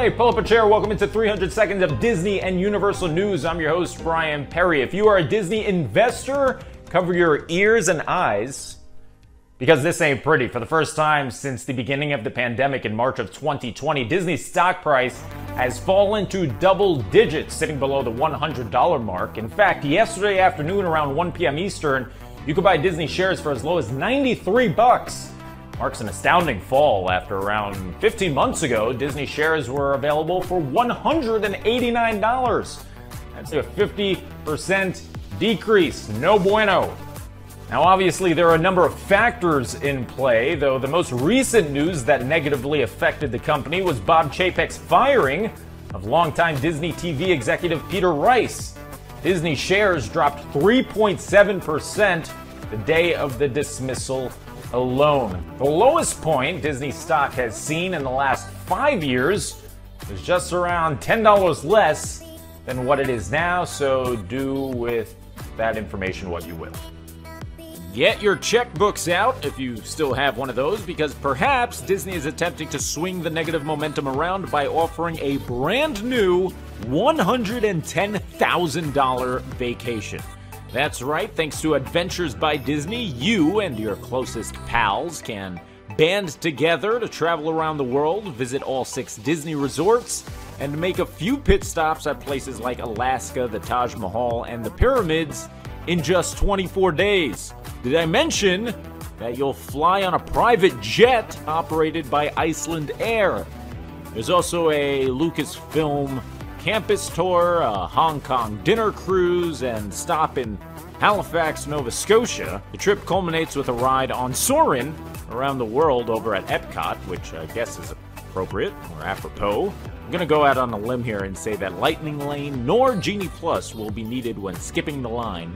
Hey, pull up a chair. Welcome into 300 seconds of Disney and Universal News. I'm your host, Brian Perry. If you are a Disney investor, cover your ears and eyes, because this ain't pretty. For the first time since the beginning of the pandemic in March of 2020, Disney's stock price has fallen to double digits, sitting below the $100 mark. In fact, yesterday afternoon around 1 p.m. Eastern, you could buy Disney shares for as low as $93. Marks an astounding fall after around 15 months ago, Disney shares were available for $189. That's a 50% decrease. No bueno. Now, obviously, there are a number of factors in play, though the most recent news that negatively affected the company was Bob Chapek's firing of longtime Disney TV executive Peter Rice. Disney shares dropped 3.7% the day of the dismissal alone. The lowest point Disney stock has seen in the last 5 years is just around $10 less than what it is now, so do with that information what you will. Get your checkbooks out if you still have one of those, because perhaps Disney is attempting to swing the negative momentum around by offering a brand new $110,000 vacation. That's right, thanks to Adventures by Disney, you and your closest pals can band together to travel around the world, visit all 6 Disney resorts, and make a few pit stops at places like Alaska, the Taj Mahal, and the pyramids in just 24 days. Did I mention that you'll fly on a private jet operated by Iceland Air? There's also a Lucasfilm campus tour, a Hong Kong dinner cruise, and stop in Halifax, Nova Scotia. The trip culminates with a ride on Soarin' around the world over at Epcot, which I guess is appropriate or apropos. I'm gonna go out on a limb here and say that Lightning Lane nor Genie Plus will be needed when skipping the line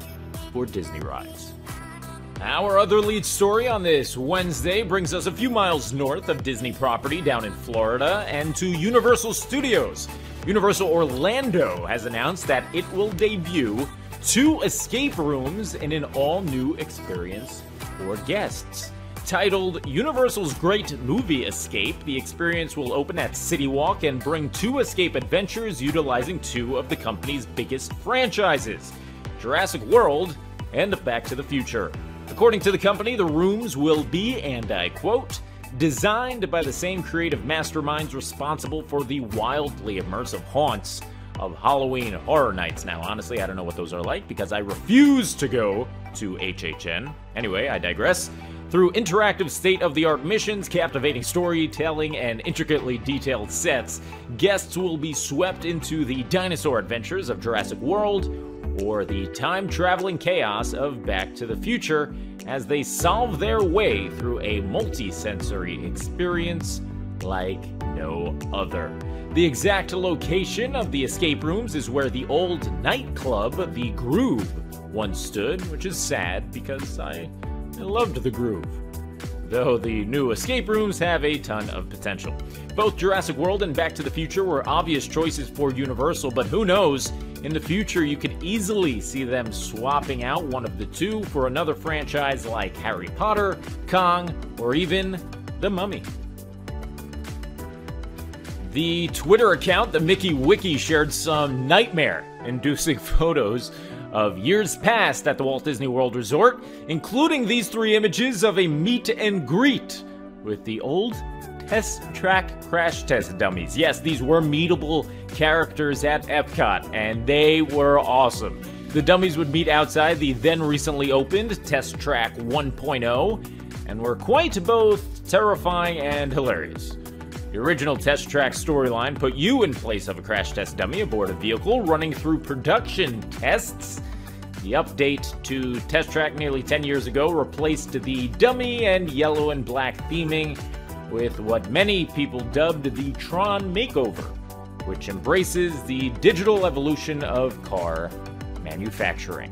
for Disney rides. Our other lead story on this Wednesday brings us a few miles north of Disney property down in Florida and to Universal Studios. Universal Orlando has announced that it will debut 2 escape rooms in an all-new experience for guests. Titled Universal's Great Movie Escape, the experience will open at City Walk and bring 2 escape adventures utilizing 2 of the company's biggest franchises, Jurassic World and Back to the Future. According to the company, the rooms will be, and I quote, designed by the same creative masterminds responsible for the wildly immersive haunts of Halloween Horror Nights. Now, honestly, I don't know what those are like because I refuse to go to HHN. Anyway, I digress. Through interactive state-of-the-art missions, captivating storytelling, and intricately detailed sets, guests will be swept into the dinosaur adventures of Jurassic World or the time-traveling chaos of Back to the Future as they solve their way through a multi-sensory experience like no other. The exact location of the escape rooms is where the old nightclub, The Groove, once stood, which is sad because I loved The Groove. Though the new escape rooms have a ton of potential. Both Jurassic World and Back to the Future were obvious choices for Universal, but who knows? In the future, you could easily see them swapping out one of the 2 for another franchise like Harry Potter, Kong, or even The Mummy. The Twitter account, the Mickey Wiki, shared some nightmare-inducing photos of years past at the Walt Disney World Resort, including these 3 images of a meet and greet with the old Test Track crash test dummies. Yes, these were meetable characters at Epcot, and they were awesome. The dummies would meet outside the then recently opened Test Track 1.0, and were quite both terrifying and hilarious. The original Test Track storyline put you in place of a crash test dummy aboard a vehicle running through production tests. The update to Test Track nearly 10 years ago replaced the dummy and yellow and black theming with what many people dubbed the Tron Makeover, which embraces the digital evolution of car manufacturing.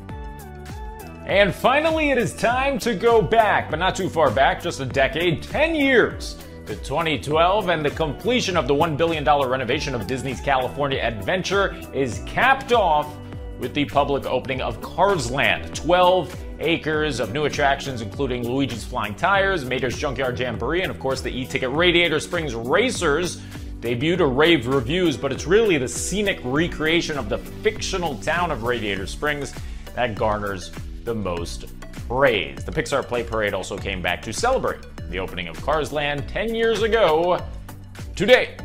And finally, it is time to go back, but not too far back, just a decade, 10 years, to 2012, and the completion of the $1 billion renovation of Disney's California Adventure is capped off with the public opening of Cars Land. 12 acres of new attractions, including Luigi's Flying Tires, Mater's Junkyard Jamboree, and of course the e-ticket Radiator Springs Racers, debuted to rave reviews, but it's really the scenic recreation of the fictional town of Radiator Springs that garners the most praise. The Pixar Play Parade also came back to celebrate the opening of Cars Land 10 years ago today.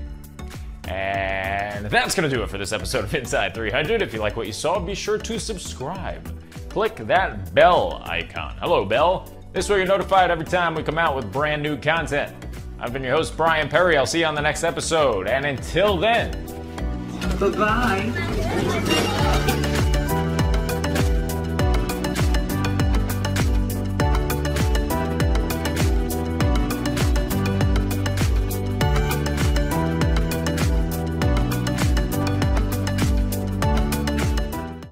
And that's going to do it for this episode of Inside 300. If you like what you saw, be sure to subscribe. Click that bell icon. Hello, bell. This way you're notified every time we come out with brand new content. I've been your host, Brian Perry. I'll see you on the next episode. And until then, Bye-bye.